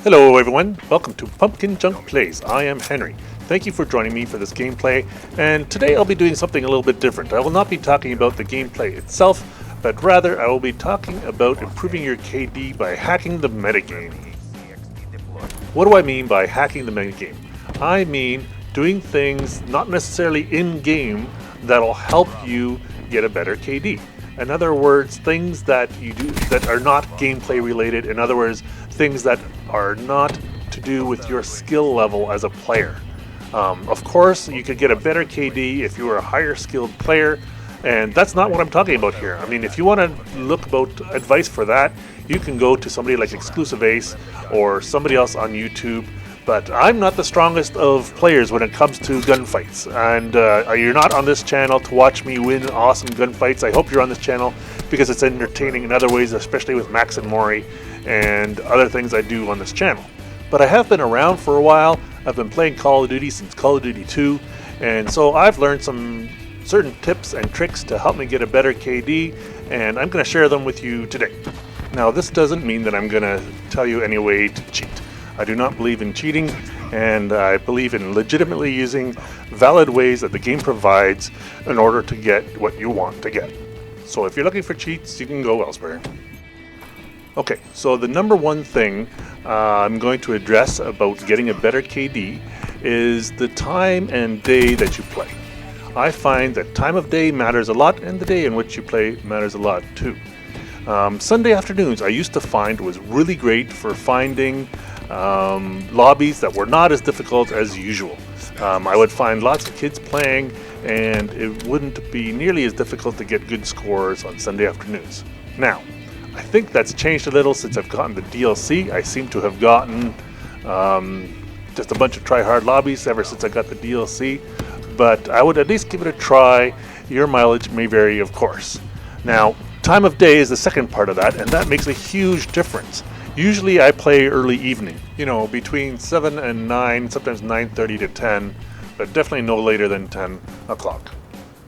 Hello everyone, welcome to Pumpkin Junk Plays. I am Henry. Thank you for joining me for this gameplay, and today I'll be doing something a little bit different. I will not be talking about the gameplay itself, but rather I will be talking about improving your KD by hacking the metagame. What do I mean by hacking the metagame? I mean doing things not necessarily in-game that'll help you get a better KD. In other words, things that you do that are not gameplay related. In other words, things that are not to do with your skill level as a player. Of course, you could get a better KD if you were a higher skilled player, and that's not what I'm talking about here. I mean, if you want to look about advice for that, you can go to somebody like Exclusive Ace or somebody else on YouTube. But I'm not the strongest of players when it comes to gunfights, and you're not on this channel to watch me win awesome gunfights. I hope you're on this channel because it's entertaining in other ways, especially with Max and Mori and other things I do on this channel. But I have been around for a while. I've been playing Call of Duty since Call of Duty 2, and so I've learned some certain tips and tricks to help me get a better KD, and I'm going to share them with you today. Now, this doesn't mean that I'm going to tell you any way to cheat. I do not believe in cheating, and I believe in legitimately using valid ways that the game provides in order to get what you want to get. So if you're looking for cheats, you can go elsewhere. Okay, so the number one thing I'm going to address about getting a better KD is the time and day that you play. I find that time of day matters a lot, and the day in which you play matters a lot too. Sunday afternoons I used to find was really great for finding lobbies that were not as difficult as usual. I would find lots of kids playing, and it wouldn't be nearly as difficult to get good scores on Sunday afternoons. Now, I think that's changed a little since I've gotten the DLC. I seem to have gotten just a bunch of try-hard lobbies ever since I got the DLC, but I would at least give it a try. Your mileage may vary, of course. Now, time of day is the second part of that, and that makes a huge difference. Usually I play early evening, between 7 and 9, sometimes 9:30 to 10, but definitely no later than 10 o'clock.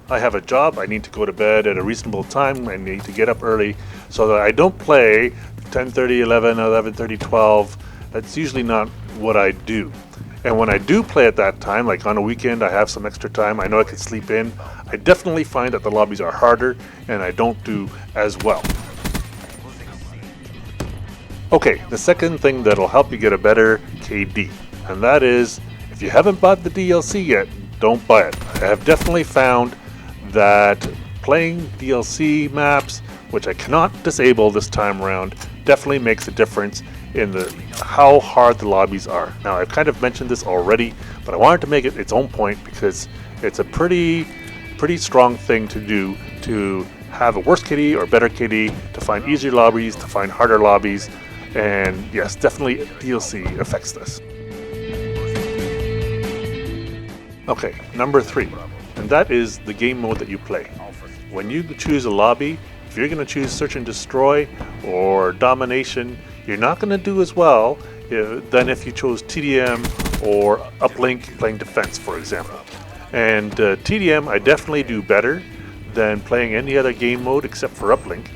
I have a job, I need to go to bed at a reasonable time, I need to get up early, so that I don't play 10:30, 11, 11:30, 12. That's usually not what I do. And when I do play at that time, like on a weekend, I have some extra time, I know I can sleep in, I definitely find that the lobbies are harder and I don't do as well. Okay, the second thing that'll help you get a better KD, and that is, if you haven't bought the DLC yet, don't buy it. I have definitely found that playing DLC maps, which I cannot disable this time around, definitely makes a difference in how hard the lobbies are. Now, I've kind of mentioned this already, but I wanted to make it its own point because it's a pretty strong thing to do, to have a worse KD or better KD, to find easier lobbies, to find harder lobbies. And yes, definitely DLC affects this. Okay, number 3, and that is the game mode that you play. When you choose a lobby, if you're going to choose Search and Destroy or Domination, you're not going to do as well than if you chose TDM or Uplink playing Defense, for example. And TDM I definitely do better than playing any other game mode except for Uplink.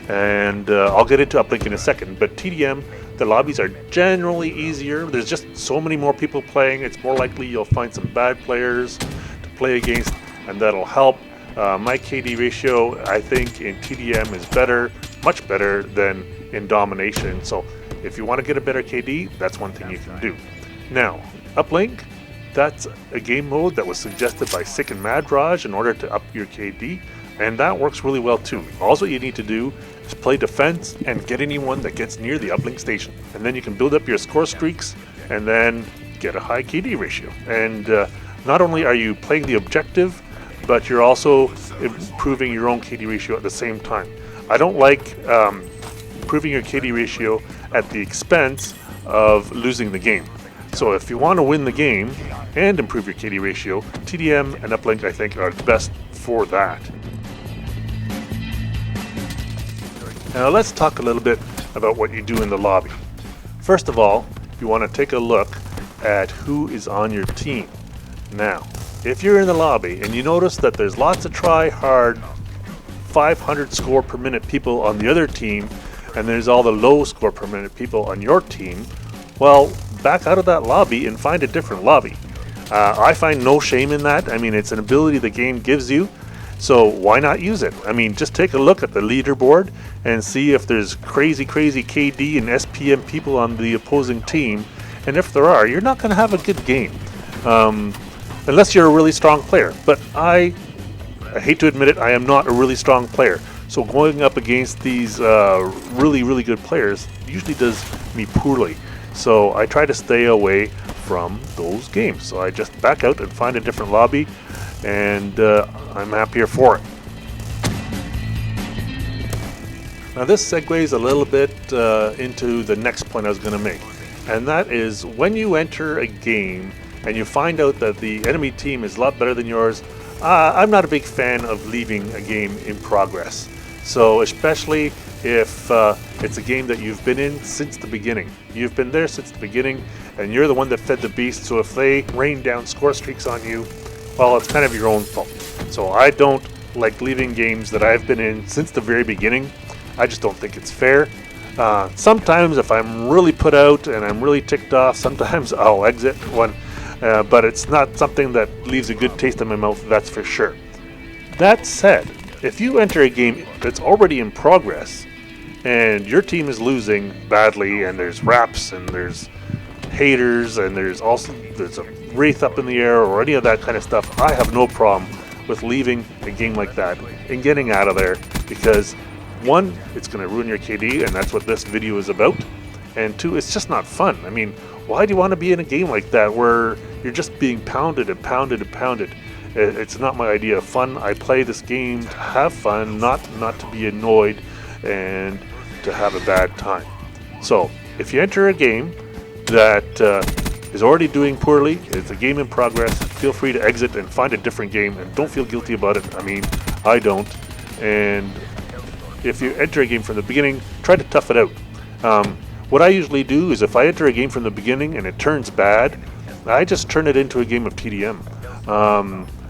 And I'll get into Uplink in a second, but TDM, the lobbies are generally easier. There's just so many more people playing. It's more likely you'll find some bad players to play against, and that'll help. My KD ratio, I think, in TDM is better, much better than in Domination. So if you want to get a better KD, that's one thing you can do. Now, Uplink, that's a game mode that was suggested by Sick and Mad Raj in order to up your KD. And that works really well too. All you need to do is play defense and get anyone that gets near the uplink station. And then you can build up your score streaks and then get a high KD ratio. And not only are you playing the objective, but you're also improving your own KD ratio at the same time. I don't like improving your KD ratio at the expense of losing the game. So if you want to win the game and improve your KD ratio, TDM and Uplink I think are the best for that. Now let's talk a little bit about what you do in the lobby. First of all, you want to take a look at who is on your team. Now, if you're in the lobby and you notice that there's lots of try-hard 500 score per minute people on the other team, and there's all the low score per minute people on your team, well, back out of that lobby and find a different lobby. I find no shame in that. I mean, it's an ability the game gives you, so why not use it? I mean, just take a look at the leaderboard and see if there's crazy KD and SPM people on the opposing team, and if there are, you're not going to have a good game, unless you're a really strong player. But I hate to admit it, I am not a really strong player. So going up against these really good players usually does me poorly. So I try to stay away from those games. So I just back out and find a different lobby, and I'm happier for it. Now this segues a little bit into the next point I was going to make. And that is, when you enter a game and you find out that the enemy team is a lot better than yours, I'm not a big fan of leaving a game in progress. So especially if it's a game that you've been in since the beginning. You've been there since the beginning, and you're the one that fed the beast, so if they rain down score streaks on you, well, it's kind of your own fault. So I don't like leaving games that I've been in since the very beginning. I just don't think it's fair. Sometimes if I'm really put out and I'm really ticked off, sometimes I'll exit one, but it's not something that leaves a good taste in my mouth, that's for sure. That said, if you enter a game that's already in progress and your team is losing badly, and there's raps and there's haters and there's a wraith up in the air or any of that kind of stuff, I have no problem with leaving a game like that and getting out of there, because one, it's going to ruin your KD, and that's what this video is about, and two, it's just not fun. I mean, why do you want to be in a game like that where you're just being pounded and pounded and pounded? It's not my idea of fun. I play this game to have fun, not to be annoyed and to have a bad time. So if you enter a game that is already doing poorly, it's a game in progress, feel free to exit and find a different game, and don't feel guilty about it. I mean, I don't. And if you enter a game from the beginning, try to tough it out. What I usually do is, if I enter a game from the beginning and it turns bad, I just turn it into a game of TDM.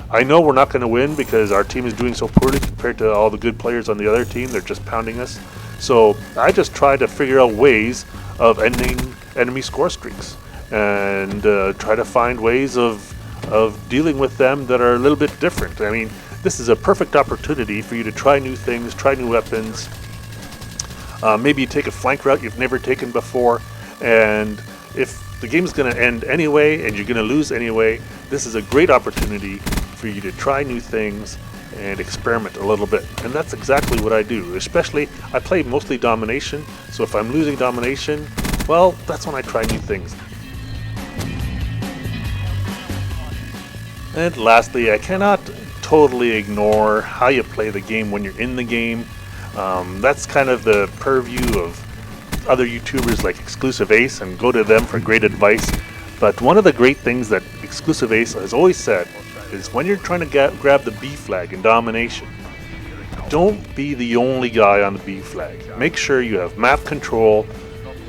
I know we're not going to win because our team is doing so poorly compared to all the good players on the other team. They're just pounding us. So I just try to figure out ways of ending enemy score streaks, and try to find ways of dealing with them that are a little bit different. I mean, this is a perfect opportunity for you to try new things, try new weapons. Maybe you take a flank route you've never taken before, and if the game is going to end anyway and you're going to lose anyway, this is a great opportunity for you to try new things and experiment a little bit. And that's exactly what I do. Especially, I play mostly domination, so if I'm losing domination, well, that's when I try new things. And lastly, I cannot totally ignore how you play the game when you're in the game. That's kind of the purview of other YouTubers like Exclusive Ace, and go to them for great advice. But one of the great things that Exclusive Ace has always said is, when you're trying to grab the B flag in domination, don't be the only guy on the B flag. Make sure you have map control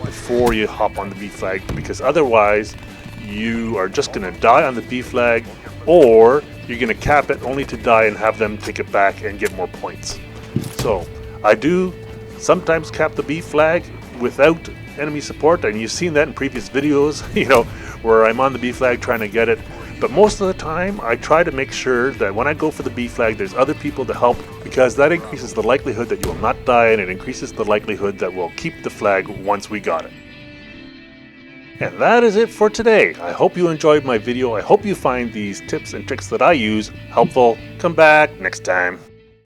before you hop on the B flag, because otherwise you are just going to die on the B flag, or you're going to cap it only to die and have them take it back and get more points. So I do sometimes cap the B flag without enemy support, and you've seen that in previous videos, where I'm on the B flag trying to get it. But most of the time, I try to make sure that when I go for the B flag, there's other people to help, because that increases the likelihood that you will not die, and it increases the likelihood that we'll keep the flag once we got it. And that is it for today. I hope you enjoyed my video. I hope you find these tips and tricks that I use helpful. Come back next time.